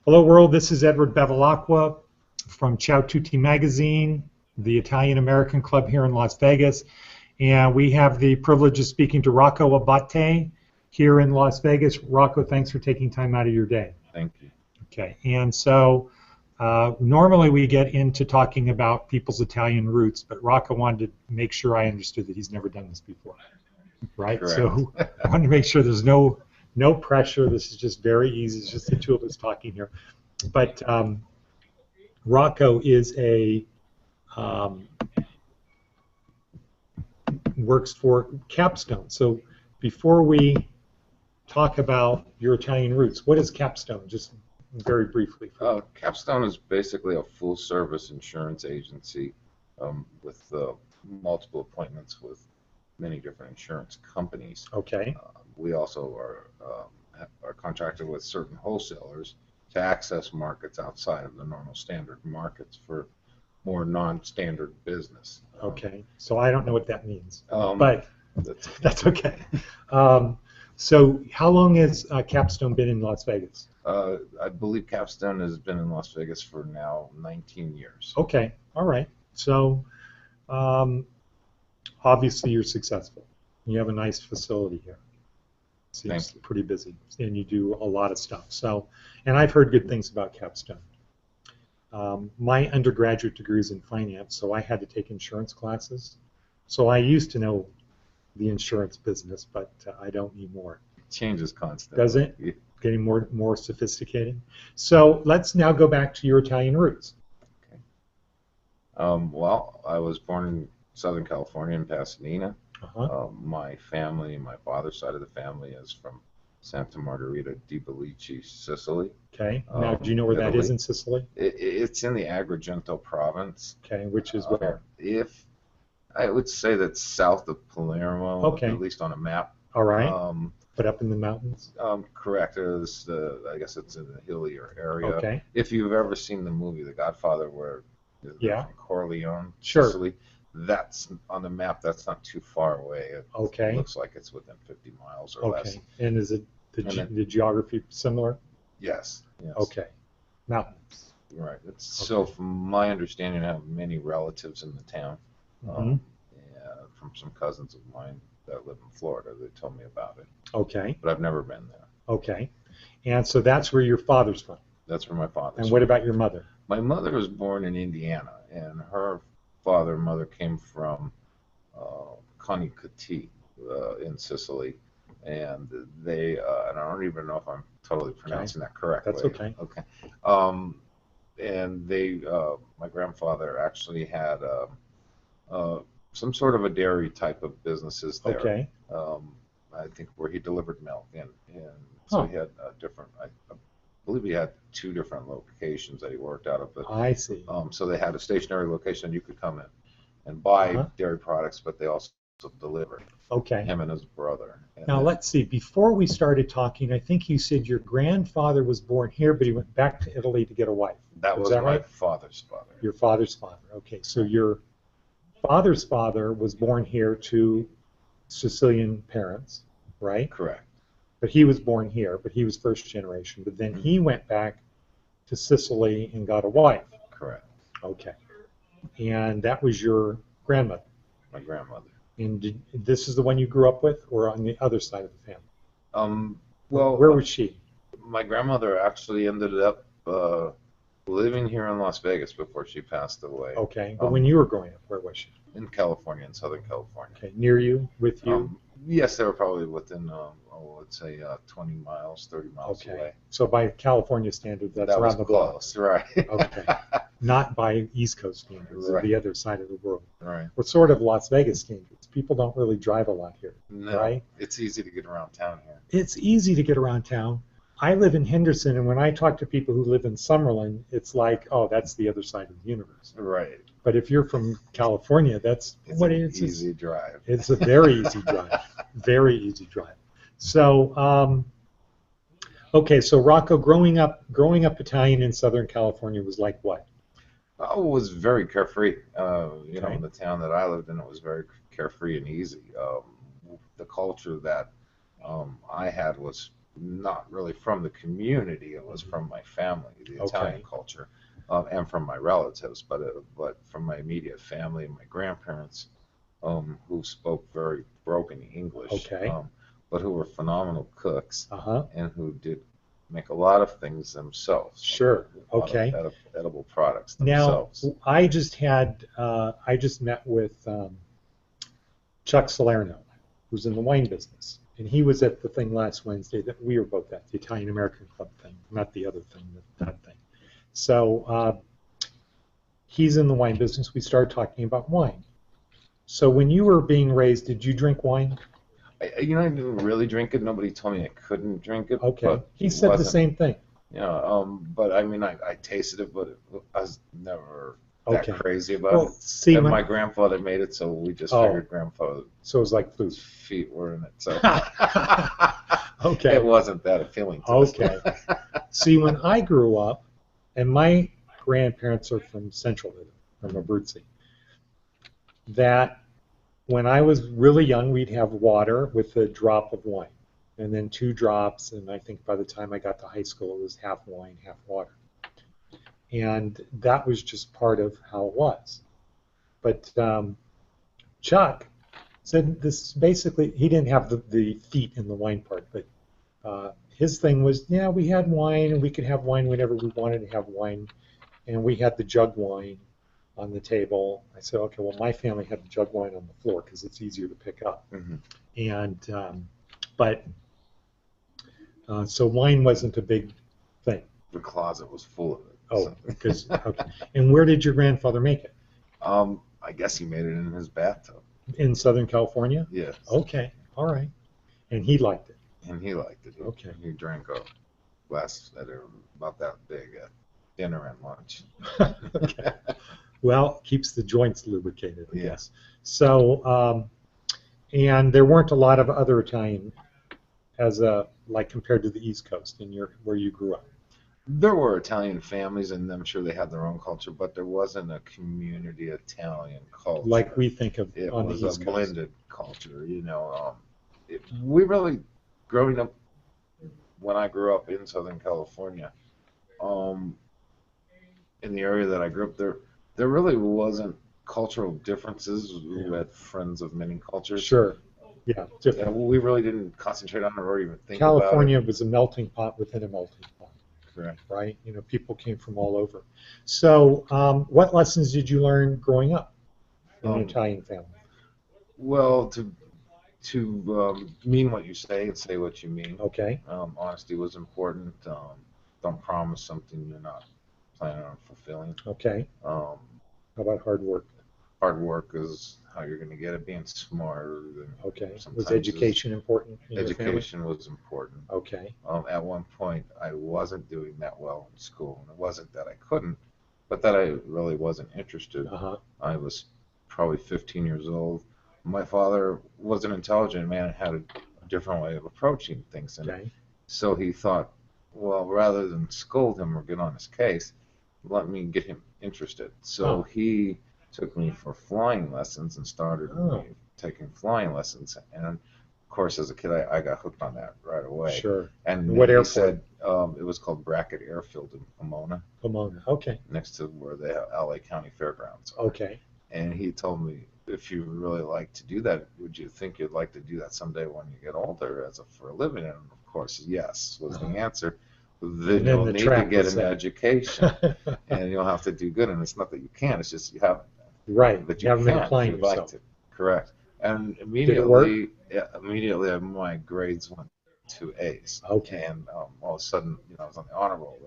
Hello world, this is Edward Bevilacqua from Ciao Tutti magazine, the Italian-American club here in Las Vegas. And we have the privilege of speaking to Rocco Abate here in Las Vegas. Rocco, thanks for taking time out of your day. Thank you. Okay, and so normally we get into talking about people's Italian roots, but Rocco wanted to make sure I understood that he's never done this before, right? Correct. So I wanted to make sure there's no pressure. This is just very easy. It's just the two of us talking here. But Rocco is works for Capstone. So before we talk about your Italian roots, what is Capstone? Just very briefly. Capstone is basically a full-service insurance agency with multiple appointments with many different insurance companies. Okay. We also are contracted with certain wholesalers to access markets outside of the normal standard markets for more non-standard business. Okay, so I don't know what that means, but that's okay. So how long has Capstone been in Las Vegas? I believe Capstone has been in Las Vegas for now 19 years. Okay, all right. So obviously you're successful. You have a nice facility here. Seems pretty busy, and you do a lot of stuff. So, and I've heard good things about Capstone. My undergraduate degree is in finance, so I had to take insurance classes. So I used to know the insurance business, but I don't anymore. It changes constantly. Does it? Yeah. Getting more sophisticated. So let's now go back to your Italian roots. Okay. Well, I was born in Southern California in Pasadena. My family, my father's side of the family, is from Santa Margherita di Belice, Sicily. Okay. Now, do you know where Italy. That is in Sicily? It's in the Agrigento province. Okay, which is where? If I would say that's south of Palermo, okay, at least on a map. All right. But up in the mountains? Correct. I guess it's in the hillier area. Okay. If you've ever seen the movie The Godfather, where Corleone, sure, Sicily, that's on the map. That's not too far away. It looks like it's within 50 miles or less. Okay. And is it the geography similar? Yes. Okay. Mountains. Right. So from my understanding, I have many relatives in the town. From some cousins of mine that live in Florida, they told me about it. Okay. But I've never been there. Okay. And so that's where your father's from? That's where my father's from. And what about your mother? My mother was born in Indiana, and her father and mother came from Conicuti in Sicily, and they and I don't even know if I'm totally pronouncing that correctly. That's okay. Okay. And they, my grandfather actually had some sort of a dairy type of businesses there. Okay. I think where he delivered milk, and so he had I believe he had 2 different locations that he worked out of. But I see. So they had a stationary location you could come in and buy dairy products, but they also delivered. Okay. Him and his brother. And now let's see. Before we started talking, I think you said your grandfather was born here, but he went back to Italy to get a wife. That was my father's father. Your father's father. Okay. So your father's father was born here to Sicilian parents, right? Correct. But he was born here, but he was first generation. But then he went back to Sicily and got a wife. Correct. Okay. And that was your grandmother? My grandmother. And this is the one you grew up with, or on the other side of the family? Well, where was she? My grandmother actually ended up living here in Las Vegas before she passed away. Okay. But when you were growing up, where was she? In California, in Southern California. Okay. Near you? With you? Yes, they were probably within, let's say, 20 miles, 30 miles away. So by California standards, that's around the block. Close, right. Okay. Not by East Coast standards, right. The other side of the world. Right. Well, sort of Las Vegas standards. People don't really drive a lot here, right? It's easy to get around town here. It's easy to get around town. I live in Henderson, and when I talk to people who live in Summerlin, it's like, oh, that's the other side of the universe. Right. But if you're from California, it's an easy drive. It's a very easy drive. Very easy drive. So, okay, so Rocco, growing up Italian in Southern California was like what? Oh, it was very carefree. You know, in the town that I lived in, it was very carefree and easy. The culture that I had was not really from the community. It was from my family, the Italian Okay. culture, and from my relatives, but from my immediate family and my grandparents, who spoke very broken English, Okay. but who were phenomenal cooks Uh-huh. and who did make a lot of things themselves. Sure. A lot Okay. of edible products Now, themselves. I just met with Chuck Salerno, who's in the wine business. And he was at the thing last Wednesday that we were both at, the Italian American Club thing, not the other thing, that thing. So he's in the wine business. We started talking about wine. So when you were being raised, did you drink wine? I didn't really drink it. Nobody told me I couldn't drink it. Okay. But He said the same thing. But I mean, I tasted it, but I was never that Okay. crazy about Well, it. see, And when, my grandfather made it, so we just Oh. figured grandfather's so it was like food. feet were in it. So Okay. it wasn't that appealing to us. Okay. See, when I grew up, and my grandparents are from Central Italy, from Abruzzi, that when I was really young, we'd have water with a drop of wine, and then 2 drops, and I think by the time I got to high school, it was half wine, half water. And that was just part of how it was. But Chuck said this basically, he didn't have the feet in the wine part, but his thing was, yeah, we had wine, and we could have wine whenever we wanted to have wine, and we had the jug wine on the table. I said, okay, well, my family had the jug wine on the floor because it's easier to pick up. Mm-hmm. And so wine wasn't a big thing. The closet was full of it. Oh, So. because okay. And where did your grandfather make it? I guess he made it in his bathtub. In Southern California? Yes. Okay, all right. And he liked it. And he liked it. Okay. He drank a glass that are about that big at dinner and lunch. Okay. Well, keeps the joints lubricated, I Yeah. guess. So, and there weren't a lot of other Italian like compared to the East Coast where you grew up. There were Italian families, and I'm sure they had their own culture, but there wasn't a community Italian culture. Like we think of It on the was East a Coast. blended culture, we really, growing up, when I grew up in Southern California, in the area that I grew up, there really wasn't cultural differences. We had friends of many cultures. Sure. Yeah, different. And we really didn't concentrate on it or even think California about it. was a melting pot within a melting pot. Correct. Right? People came from all over. So, what lessons did you learn growing up in an Italian family? Well, to mean what you say and say what you mean. Okay. Honesty was important. Don't promise something you're not planning on fulfilling. Okay. How about hard work? Hard work is how you're going to get it. Being smarter than okay. Was education important in your family? Education was important. Okay. At one point, I wasn't doing that well in school, and it wasn't that I couldn't, but that I really wasn't interested. Uh-huh. I was probably 15 years old. My father was an intelligent man and had a different way of approaching things, and okay. So he thought, well, rather than scold him or get on his case, let me get him interested. So he took me for flying lessons and started taking flying lessons. And of course, as a kid, I got hooked on that right away. Sure. And what he airport? Said it was called Brackett Airfield in Pomona. Pomona. Okay. Next to where the LA County Fairgrounds are. Okay. And he told me, if you really like to do that, would you think you'd like to do that someday when you get older for a living? And of course, yes was the answer. Then you'll need to get an education, and you'll have to do good. And it's not that you can't; it's just you have. Right. But you haven't been applying yourself. Liked it. Correct. And immediately, my grades went to A's. Okay. And all of a sudden, I was on the honor roll,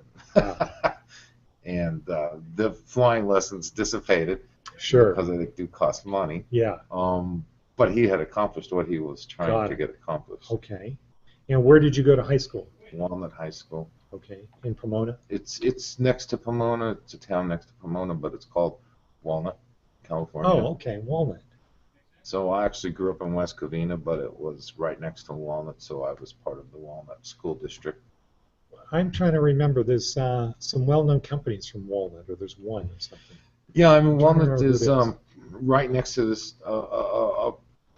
and the flying lessons dissipated. Sure. Because they do cost money. Yeah. But he had accomplished what he was trying to get accomplished. Okay. And where did you go to high school? Walnut High School. Okay. In Pomona? It's next to Pomona. It's a town next to Pomona, but it's called Walnut, California. Oh, okay. Walnut. So I actually grew up in West Covina, but it was right next to Walnut, so I was part of the Walnut School District. I'm trying to remember. There's some well-known companies from Walnut, or there's one or something. Yeah, I mean, Walnut is right next to this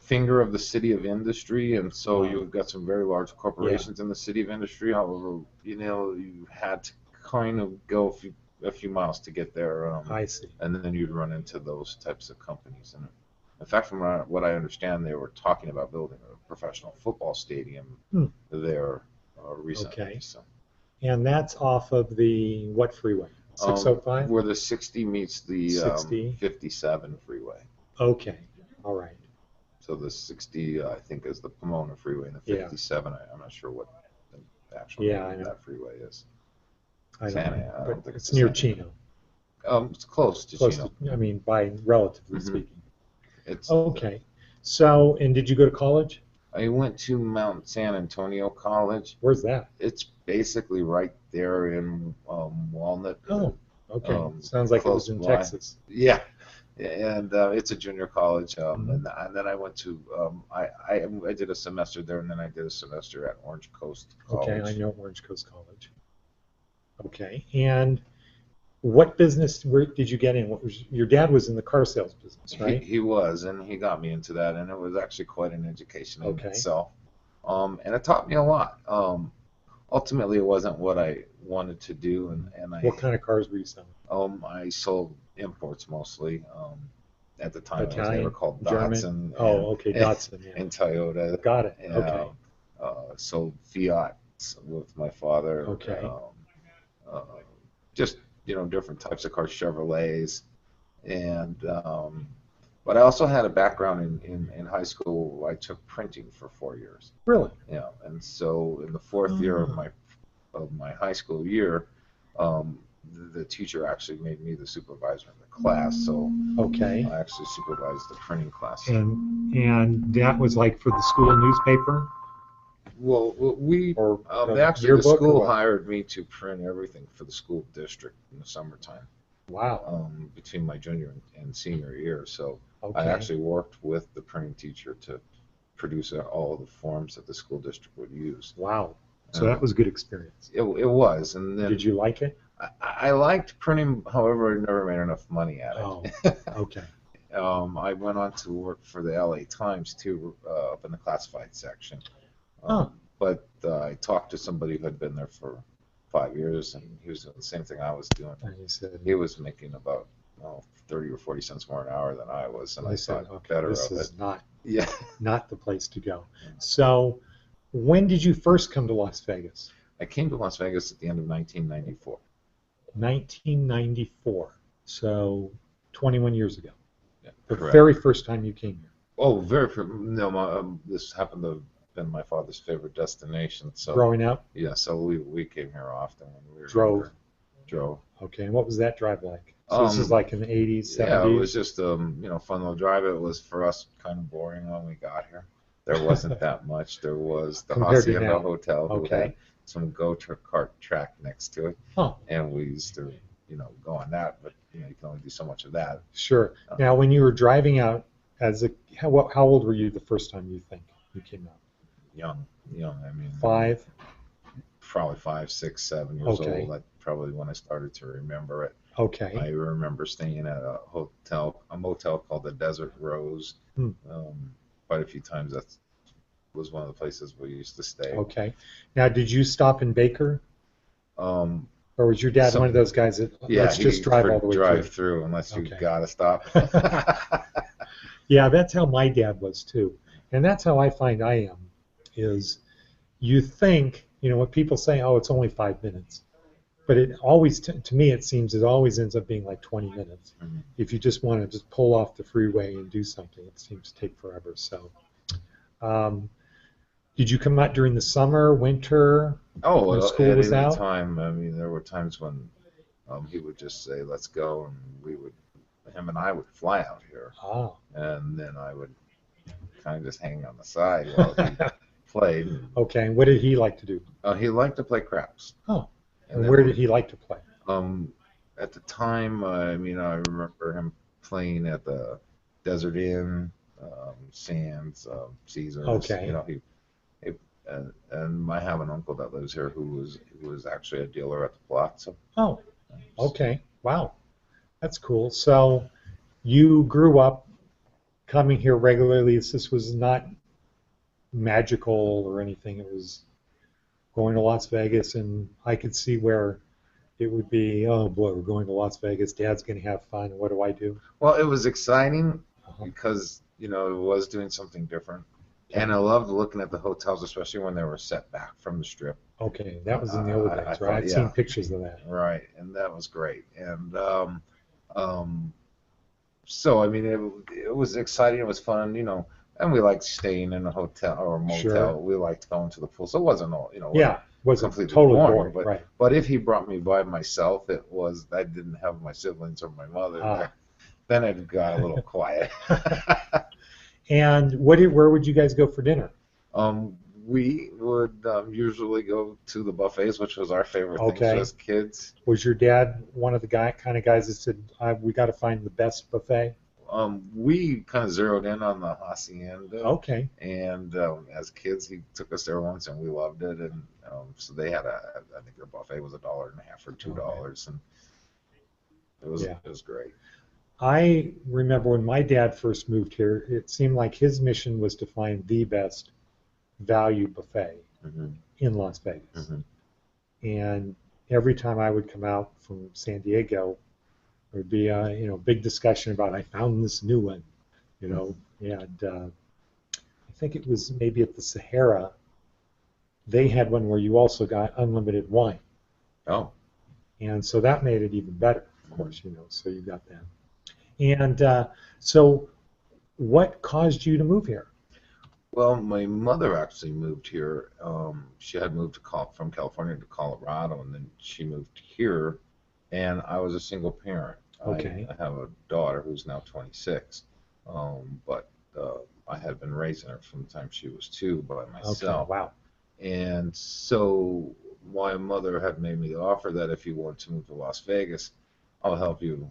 finger of the city of industry, and so you've got some very large corporations in the city of industry. However, you had to kind of go a few miles to get there. I see. And then you'd run into those types of companies. And in fact, from what I understand, they were talking about building a professional football stadium there recently. Okay. So. And that's off of the what freeway? 605? Where the 60 meets the 57 freeway. Okay. All right. So the 60, I think, is the Pomona freeway, and the 57, I'm not sure what the actual name of that freeway is. I don't know. I don't think it's near Chino. It's close to Chino. I mean, by relatively speaking. It's okay. So, and did you go to college? I went to Mount San Antonio College. Where's that? It's basically right there in Walnut. Oh, okay. Sounds like it was in Texas. Yeah. And it's a junior college, and then I went to I did a semester there, and then I did a semester at Orange Coast College. Okay, I know Orange Coast College. Okay, and what business did you get in? Your dad was in the car sales business, right? He was, and he got me into that, and it was actually quite an education in itself. And it taught me a lot. Ultimately, it wasn't what I wanted to do, and What kind of cars were you selling? I sold imports mostly. At the time, Italian, they were called German? Datsun. Datsun, yeah. And Toyota. Got it. And, okay. Sold Fiat with my father. Okay. Just different types of cars, Chevrolets, and but I also had a background in high school. I took printing for 4 years. Really? Yeah, and so in the fourth year of my high school year, the teacher actually made me the supervisor in the class. So I actually supervised the printing class. And that was like for the school newspaper? Well, the school hired me to print everything for the school district in the summertime. Wow. Between my junior and senior year, so I actually worked with the printing teacher to produce all the forms that the school district would use. Wow. So that was a good experience. It was, and then did you like it? I liked printing. However, I never made enough money at it. Oh, okay. I went on to work for the LA Times too, up in the classified section. But I talked to somebody who had been there for 5 years, and he was doing the same thing I was doing. And he said he was making about 30 or 40 cents more an hour than I was, and I thought better of it. This is not the place to go. So, when did you first come to Las Vegas? I came to Las Vegas at the end of 1994. 1994. So, 21 years ago. Yeah, the correct. very first time you came here. Oh, this happened to have been my father's favorite destination. So growing up? Yeah, so we came here often when we were Drove. Okay, and what was that drive like? So this is like in the 80s, 70s? Yeah, it was just fun little drive. It was for us kind of boring when we got here. There wasn't that much. There was the Hacienda Hotel, who had some go-kart track next to it, and we used to go on that, but you can only do so much of that. Sure. Now, when you were driving out how old were you the first time you think you came out? Young. I mean, 5? Probably 5, 6, 7 years old. That's probably when I started to remember it. Okay. I remember staying at a motel called the Desert Rose. Quite a few times. That was one of the places we used to stay. Okay. Now, did you stop in Baker? Or was your dad one of those guys that let's just drive all the way through unless you gotta stop? Yeah, that's how my dad was too, and that's how I find I am. Is you think when people say, "Oh, it's only 5 minutes," but it always, to me, it seems it always ends up being like 20 minutes. Mm-hmm. If you just want to just pull off the freeway and do something, it seems to take forever. So, did you come out during the summer, winter? When school was out? Time. I mean, there were times when he would just say, "Let's go," and him and I would fly out here, and then I would kind of just hang on the side while he played. Okay, and what did he like to do? He liked to play craps. And where did he like to play? At the time, I remember him playing at the Desert Inn, Sands, Caesars. Okay. And I have an uncle that lives here who was actually a dealer at the Palazzo. Okay. Wow. That's cool. So you grew up coming here regularly, this was not magical or anything. It was going to Las Vegas, and I could see where it would be, oh boy, we're going to Las Vegas. Dad's going to have fun. What do I do? Well, it was exciting because, you know, it was doing something different. And I loved looking at the hotels, especially when they were set back from the strip. Okay, that was in the old days, right? I'd seen pictures of that. Right, and that was great. And so, I mean, it was exciting. It was fun, you know. And we liked staying in a hotel or a motel. Sure. We liked going to the pool. So it wasn't all, you know. Yeah, wasn't completely totally boring. boring, right. But if he brought me by myself, it was, I didn't have my siblings or my mother there. Then it got a little quiet. And where would you guys go for dinner? We would usually go to the buffets, which was our favorite thing as kids. Was your dad one of the kind of guys that said, we got to find the best buffet? We kind of zeroed in on the Hacienda. Okay. And as kids, he took us there once, and we loved it. And so they had I think their buffet was $1.50 or $2, and it was great. I remember when my dad first moved here, it seemed like his mission was to find the best value buffet in Las Vegas. And every time I would come out from San Diego, there would be a big discussion about, I found this new one, you know. And I think it was maybe at the Sahara, they had one where you also got unlimited wine. Oh. And so that made it even better, of course, you know, so you got that. And so what caused you to move here? Well, my mother actually moved here. She had moved from California to Colorado, and then she moved here, and I was a single parent. Okay. I have a daughter who's now 26, but I had been raising her from the time she was 2 by myself. Okay. Wow. And so my mother had made me the offer that if you want to move to Las Vegas, I'll help you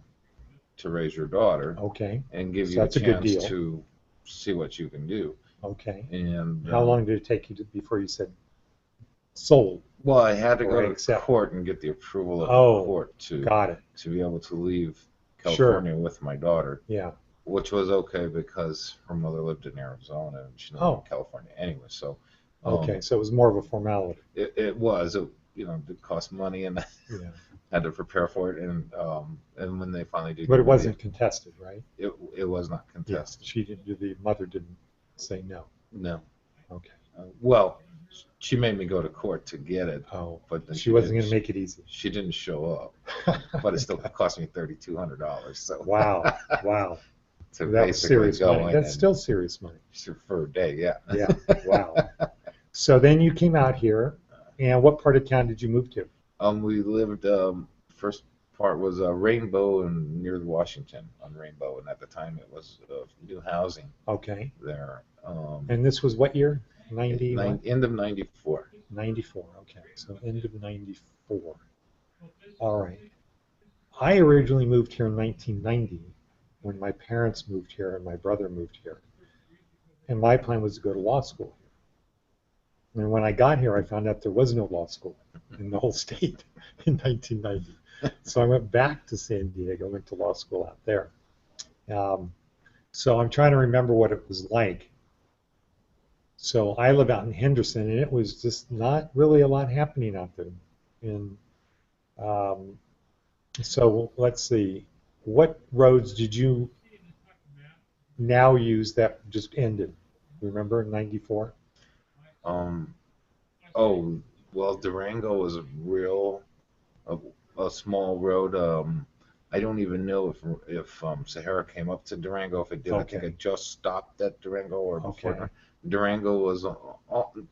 to raise your daughter. Okay. And give you a chance to see what you can do. Okay. And how long did it take you before you said sold? Well, I had to go to court and get the approval of the court to be able to leave California with my daughter. Yeah. Which was okay because her mother lived in Arizona and she lived in California anyway. So. Okay, so it was more of a formality. It was. It did cost money, and had to prepare for it. And when they finally did. But it wasn't contested, right? It was not contested. Yeah, the mother didn't say no. No. Okay. Well, she made me go to court to get it. Oh, but she wasn't going to make it easy. She didn't show up, but it still cost me $3,200. So. Wow! Wow. So that was serious money. That's still serious money. For a day, yeah. Yeah. Wow. So then you came out here, and what part of town did you move to? We lived. First part was Rainbow and near Washington on Rainbow, and at the time it was new housing. Okay. There. And this was what year? 90. End of '94. 94. Okay. So end of '94. All right. I originally moved here in 1990 when my parents moved here and my brother moved here, and my plan was to go to law school. And when I got here, I found out there was no law school in the whole state in 1990. So I went back to San Diego, went to law school out there. So I'm trying to remember what it was like. So I live out in Henderson, and it was just not really a lot happening out there. And so let's see, what roads did you now use that just ended? Remember in '94? Well, Durango was a small road. I don't even know if Sahara came up to Durango. If it did, I think it just stopped at Durango or before. Okay. Durango was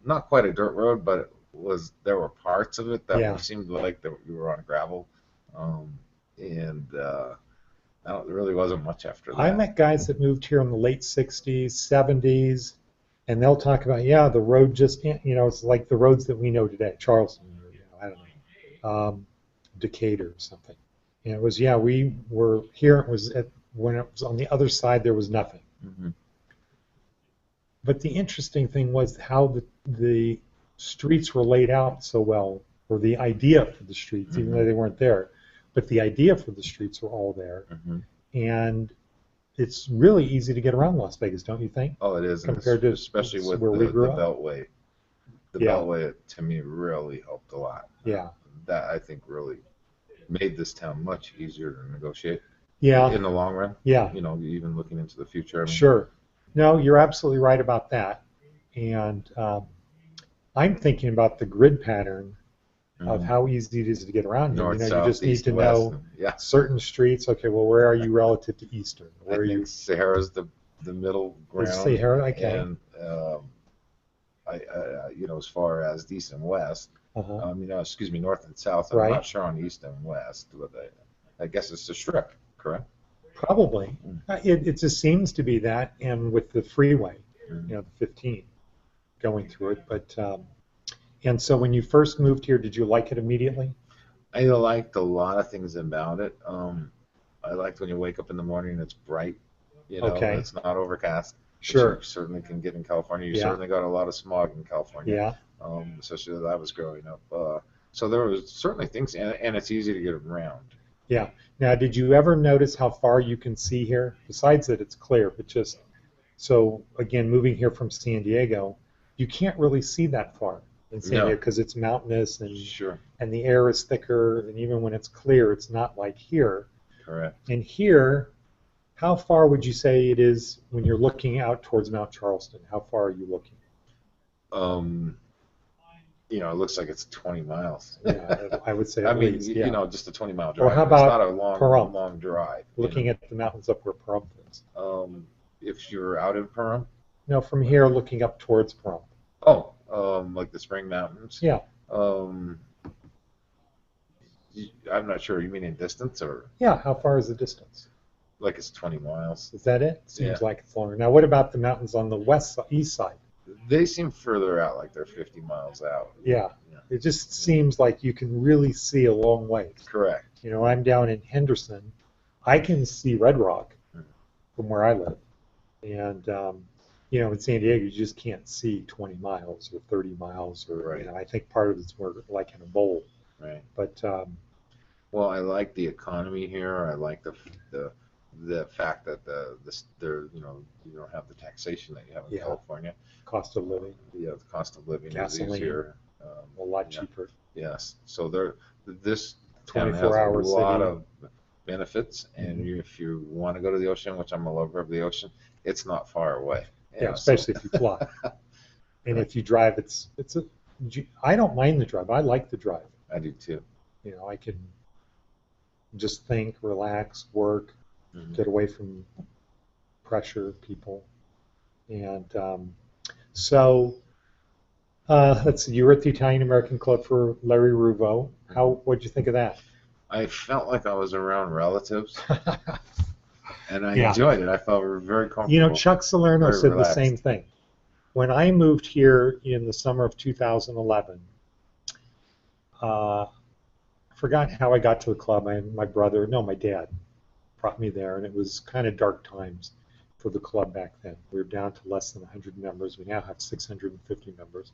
not quite a dirt road, but there were parts of it that seemed like we were on gravel, and there really wasn't much after that. I met guys that moved here in the late '60s, '70s. And they'll talk about, the road just, it's like the roads that we know today, Charleston, or, I don't know, Decatur or something. And it was, we were here, when it was on the other side, there was nothing. Mm-hmm. But the interesting thing was how the streets were laid out so well, or the idea for the streets, even though they weren't there. But the idea for the streets were all there. Mm-hmm. And it's really easy to get around Las Vegas, don't you think? Oh, it is, Compared to especially with where we the grew up. Beltway. The Beltway to me really helped a lot. Yeah. That I think really made this town much easier to negotiate. Yeah. In the long run. Yeah. You know, even looking into the future. I mean, sure. No, you're absolutely right about that. And I'm thinking about the grid pattern of how easy it is to get around here. North, you south, just need east, to west, know yeah. certain streets. Okay, well, where are you relative to Eastern? Where I are think you? Sahara's the middle ground. Sahara, okay. And you know, as far as east and west, you know, excuse me, north and south. I'm not sure on east and west, but I guess it's the strip, correct? Probably. It just seems to be that, and with the freeway, you know, the 15 going through it. But and so when you first moved here, did you like it immediately? I liked a lot of things about it. I liked when you wake up in the morning and it's bright. You know, it's not overcast. Sure. You certainly can get in California. You certainly got a lot of smog in California. Yeah. Especially as I was growing up. So there was certainly things, and it's easy to get around. Yeah. Now, did you ever notice how far you can see here? Besides that it's clear, but just, so again, moving here from San Diego, you can't really see that far in San Diego because it's mountainous and and the air is thicker, and even when it's clear, it's not like here. Correct. And here, how far would you say it is when you're looking out towards Mount Charleston? How far are you looking? You know, it looks like it's 20 miles. Yeah, I would say I at mean, least, you know, just a 20-mile drive. Or how about it's not a long drive. Looking at the mountains up where Pahrump is. If you're out in Pahrump? No, from here looking up towards Pahrump. Oh, like the Spring Mountains? Yeah. I'm not sure. You mean in distance or? Yeah, how far is the distance? Like it's 20 miles. Is that it? Seems like it's longer. Now, what about the mountains on the east side? They seem further out, like they're 50 miles out. Yeah. It just seems like you can really see a long way. Correct. You know, I'm down in Henderson. I can see Red Rock from where I live. And, you know, in San Diego, you just can't see 20 miles or 30 miles. Or, you know, I think part of it's more like in a bowl. Right. But, well, I like the economy here. I like the fact that you know, you don't have the taxation that you have in California. Cost of living. Yeah, the cost of living is Gasoline, easier. a lot cheaper. Yes. So this 24 town has hour a lot city. of benefits, and if you want to go to the ocean, which I'm a lover of the ocean, it's not far away. Yeah, especially if you fly. And if you drive, I don't mind the drive. I like the drive. I do too. You know, I can just think, relax, work, get away from pressure, people. And so let's see, you were at the Italian American Club for Larry Ruvo. What'd you think of that? I felt like I was around relatives. And I enjoyed it. I felt very comfortable. You know, Chuck Salerno said the same thing. When I moved here in the summer of 2011, I forgot how I got to the club. My dad brought me there, and it was kind of dark times for the club back then. We were down to less than 100 members. We now have 650 members.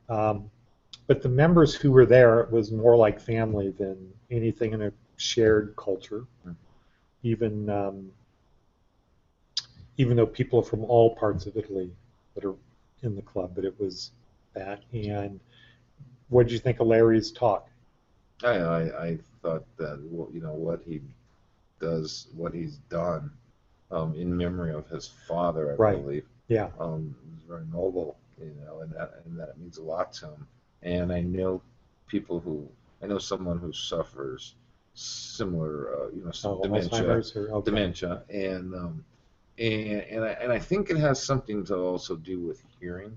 But the members who were there, it was more like family than anything in a shared culture. Even though people are from all parts of Italy that are in the club, but it was that. And what did you think of Larry's talk? I thought that, you know, what he's done in memory of his father, I believe. Yeah. Is very noble, you know, and that means a lot to him. And I know someone who suffers similar, you know, some dementia, and I think it has something to also do with hearing.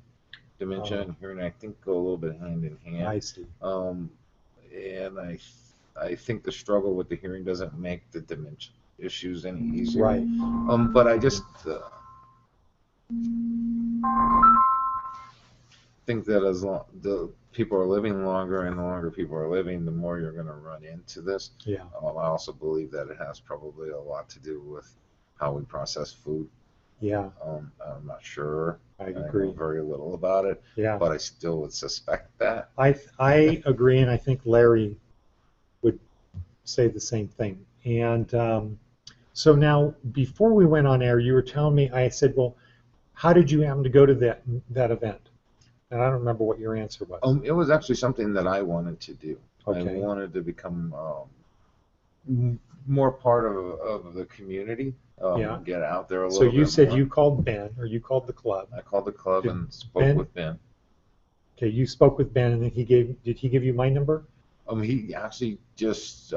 Dementia and hearing, I think, go a little bit hand in hand. I see. And I think the struggle with the hearing doesn't make the dementia issues any easier. Right. But I just think that as the people are living longer and the longer people are living, the more you're going to run into this. Yeah. I also believe that it has probably a lot to do with how we process food. Yeah. I'm not sure. I agree. I know very little about it. Yeah. But I still would suspect that. I agree, and I think Larry would say the same thing. And So now, before we went on air, you were telling me, I said, well, how did you happen to go to that event? And I don't remember what your answer was. It was actually something that I wanted to do. Okay. I wanted to become more part of the community. Yeah. Get out there a So little bit you said more. you called Ben, or you called the club. I called the club Did and spoke with Ben. Okay, you spoke with Ben, and then did he give you my number? He actually just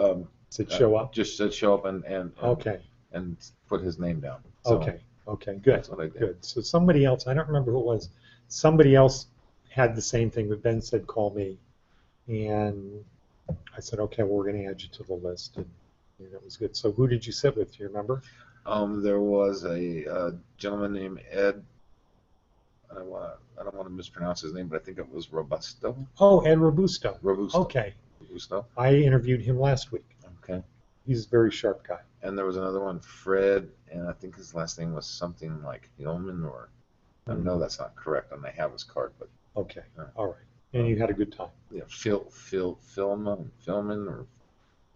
Said show up? Just said show up and Okay. and put his name down. So Okay, good, that's what I did. good. So somebody else, I don't remember who it was, somebody else had the same thing, but Ben said, call me. And I said, okay, well, we're going to add you to the list. And it was good. So who did you sit with? Do you remember? There was a gentleman named Ed. I don't want to mispronounce his name, but I think it was Robusto. Oh, Ed Robusto. Robusto. Okay. Robusto. I interviewed him last week. Okay. He's a very sharp guy. And there was another one, Fred, and I think his last name was something like Hillman, or I know that's not correct, and I have his card, but okay, all right. And you had a good time. Yeah, Philman, or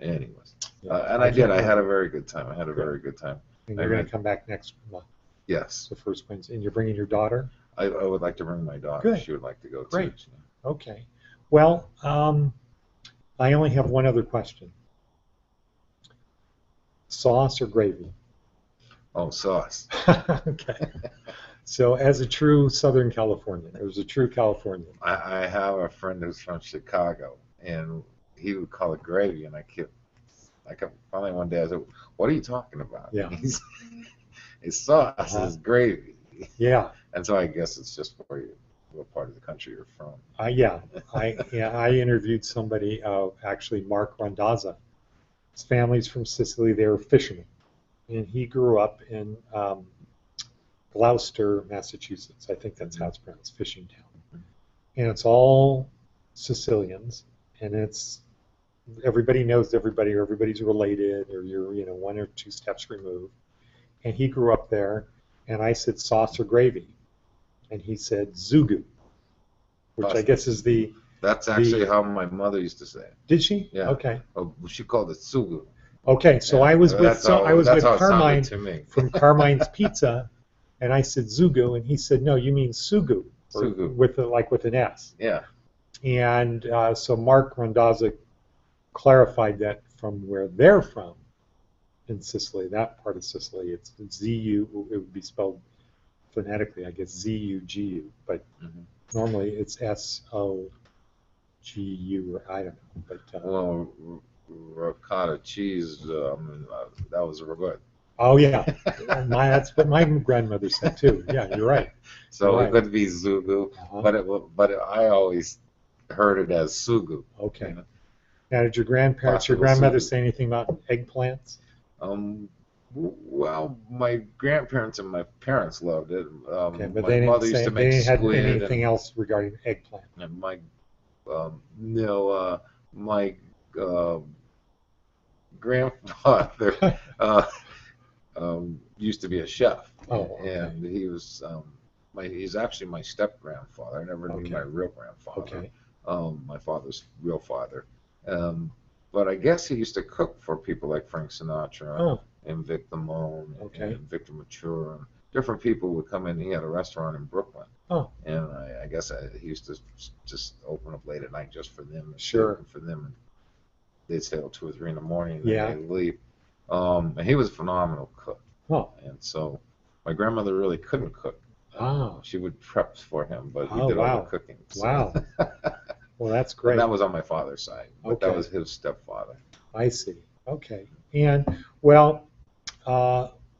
anyways. Yeah, and I did. I had a very good time. I had a very good time. And you're going to come back next month. Yes. The first Wednesday. And you're bringing your daughter? I would like to bring my daughter. Good. She would like to go Great. too. Okay. Well, I only have one other question. Sauce or gravy? Oh, sauce. Okay. So as a true Southern Californian, as a true Californian. I have a friend who's from Chicago, and he would call it gravy, and I kept finally one day I said, "What are you talking about?" Yeah. It's sauce is gravy. Yeah. And so I guess it's just where what part of the country you're from. I interviewed somebody, actually Mark Randazza. His family's from Sicily. They were fishermen, and he grew up in Gloucester, Massachusetts. I think that's how it's pronounced, fishing town. And it's all Sicilians, and it's everybody knows everybody, or everybody's related, or you're one or two steps removed. And he grew up there, and I said sauce or gravy, and he said zugu, which I guess is the. That's actually how my mother used to say it. Did she? Yeah. Okay. Oh, she called it sugu. Okay, so I was with Carmine to from Carmine's Pizza, and I said zugu, and he said, no, you mean sugu, Sugu. with an S. Yeah. And so Mark Randazza clarified that from where they're from in Sicily, that part of Sicily, it's Z-U, it would be spelled phonetically, I guess, Z-U-G-U, but normally it's S-O-G-U, or I don't know. But, well, ricotta cheese, that was good. Oh, yeah. That's what my grandmother said, too. Yeah, you're right. So You're it could be zugu, but I always heard it as sugu. Okay. You know? Now, did your grandmother say anything about eggplants? Well, my grandparents and my parents loved it. Okay, but my they mother used to make have squid anything else regarding eggplant. And my grandfather used to be a chef. Oh, okay. And he was he's actually my step grandfather. I never knew my real grandfather. Okay. My father's real father. But I guess he used to cook for people like Frank Sinatra and Vic Damone and Victor Mature. And different people would come in. He had a restaurant in Brooklyn. Oh. And I guess he used to just open up late at night just for them. Sure. For them. And they'd stay till 2 or 3 in the morning and Yeah. then they'd leave. And he was a phenomenal cook. Oh. And so my grandmother really couldn't cook. Oh. She would prep for him, but he did all the cooking. So. Wow. Well, that's great. And that was on my father's side, but that was his stepfather. I see. Okay. And, well,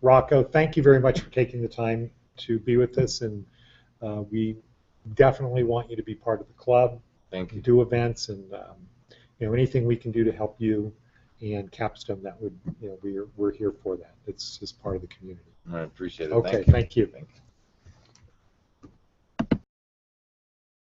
Rocco, thank you very much for taking the time to be with us, and we definitely want you to be part of the club. Thank you. Do events, and anything we can do to help you and Capstone, that would we're here for that. It's just part of the community. I appreciate it. Okay. Thank you. Thank you. Thank you.